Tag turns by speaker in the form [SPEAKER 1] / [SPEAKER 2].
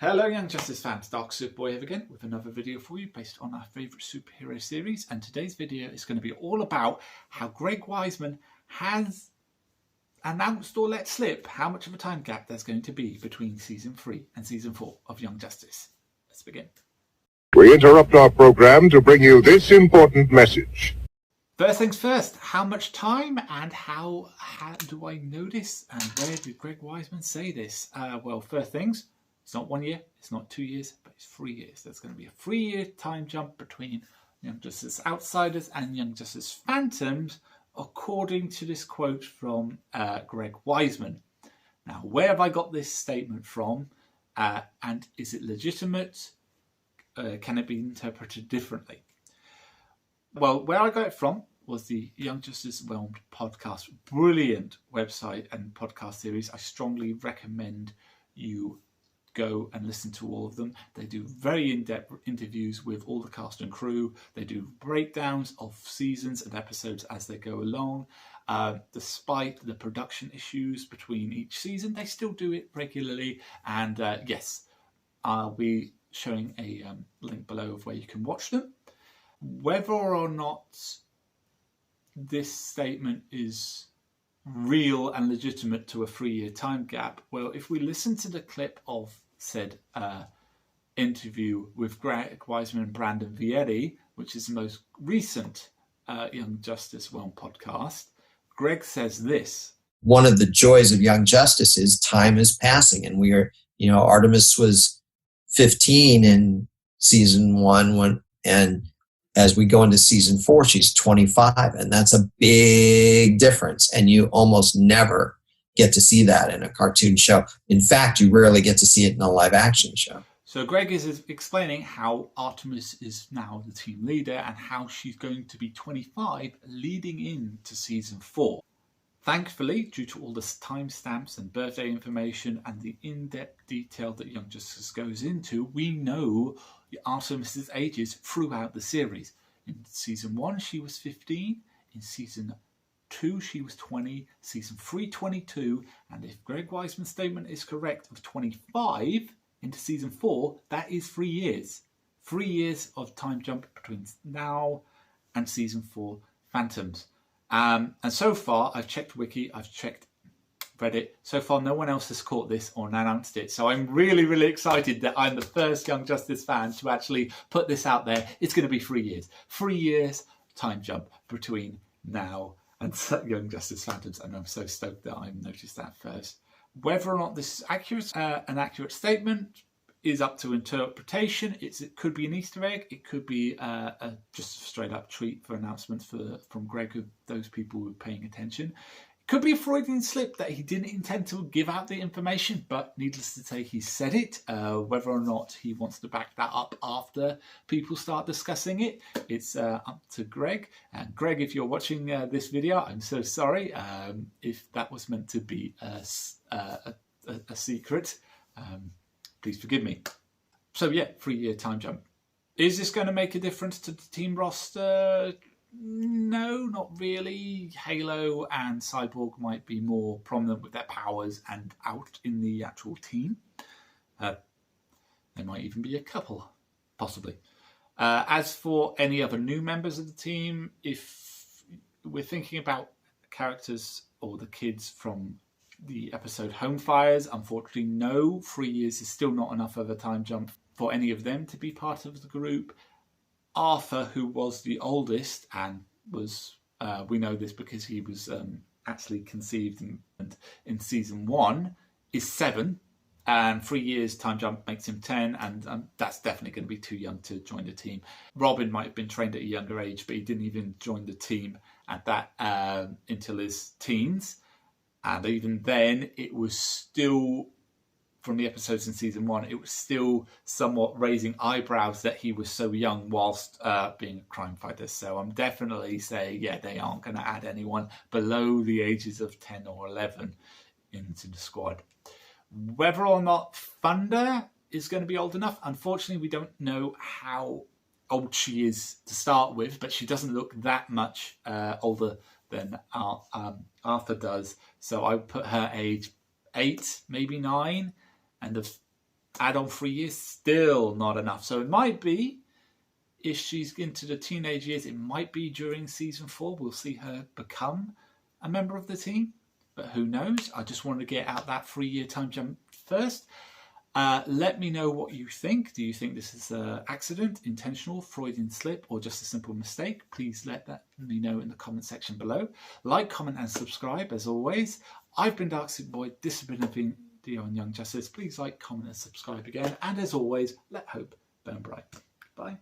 [SPEAKER 1] Hello Young Justice fans, Dark Superboy here again with another video for you based on our favourite superhero series, and today's video is going to be all about how Greg Weisman has announced or let slip how much of a time gap there's going to be between Season 3 and Season 4 of Young Justice. Let's begin.
[SPEAKER 2] We interrupt our program to bring you this important message.
[SPEAKER 1] First things first, how much time and how do I know this, and where did Greg Weisman say this? Well, first things, it's not 1 year, it's not 2 years, but it's 3 years. There's going to be a 3-year time jump between Young Justice Outsiders and Young Justice Phantoms, according to this quote from Greg Weisman. Now, where have I got this statement from? And is it legitimate? Can it be interpreted differently? Well, where I got it from was the Young Justice Realm podcast. Brilliant website and podcast series. I strongly recommend you go and listen to all of them. They do very in-depth interviews with all the cast and crew. They do breakdowns of seasons and episodes as they go along. Despite the production issues between each season, they still do it regularly. And yes, I'll be showing a link below of where you can watch them. Whether or not this statement is real and legitimate to a 3-year time gap, well, if we listen to the clip of said interview with Greg Weisman and Brandon Vieri, which is the most recent Young Justice Realm podcast, Greg says this.
[SPEAKER 3] One of the joys of Young Justice is time is passing, and we are, Artemis was 15 in season 1 and as we go into season 4, she's 25, and that's a big difference. And you almost never get to see that in a cartoon show. In fact, you rarely get to see it in a live action show.
[SPEAKER 1] So Greg is explaining how Artemis is now the team leader and how she's going to be 25 leading into season 4. Thankfully, due to all the timestamps and birthday information and the in-depth detail that Young Justice goes into, we know Artemis's ages throughout the series. In season 1, she was 15. In season 2, she was 20. Season 3, 22. And if Greg Weisman's statement is correct of 25 into season 4, that is 3 years. 3 years of time jump between now and season 4 Phantoms. And so far, I've checked Wiki, I've checked Reddit. So far, no one else has caught this or announced it. So I'm really, really excited that I'm the first Young Justice fan to actually put this out there. It's going to be 3 years. 3 years time jump between now and Young Justice Phantoms. And I'm so stoked that I noticed that first. Whether or not this is accurate, an accurate statement is up to interpretation. It could be an Easter egg. It could be just a straight up treat for announcements from Greg of those people who are paying attention. It could be a Freudian slip that he didn't intend to give out the information, but needless to say, he said it. Whether or not he wants to back that up after people start discussing it, it's up to Greg. And Greg, if you're watching this video, I'm so sorry if that was meant to be a secret. Please forgive me. So yeah, 3-year time jump. Is this going to make a difference to the team roster? No, not really. Halo and Cyborg might be more prominent with their powers and out in the actual team. There might even be a couple, possibly. As for any other new members of the team, if we're thinking about characters or the kids from the episode Home Fires, unfortunately, no. 3 years is still not enough of a time jump for any of them to be part of the group. Arthur, who was the oldest and was, we know this because he was actually conceived in season 1, is 7. And 3 years time jump makes him 10, and that's definitely going to be too young to join the team. Robin might have been trained at a younger age, but he didn't even join the team at that until his teens. And even then, it was still, from the episodes in season 1, it was still somewhat raising eyebrows that he was so young whilst being a crime fighter. So I'm definitely saying, yeah, they aren't going to add anyone below the ages of 10 or 11 into the squad. Whether or not Thunder is going to be old enough, unfortunately, we don't know how old she is to start with, but she doesn't look that much older than Arthur does. So I would put her age 8, maybe 9. And add-on 3 years, still not enough. So it might be, if she's into the teenage years, it might be during season 4 we'll see her become a member of the team, but who knows? I just wanted to get out that 3-year time jump first. Let me know what you think. Do you think this is an accident, intentional, Freudian slip, or just a simple mistake? Please let me know in the comment section below. Like, comment, and subscribe as always. I've been Dark Super Boy. This has been a video on Young Justice. Please like, comment, and subscribe again. And as always, let hope burn bright. Bye.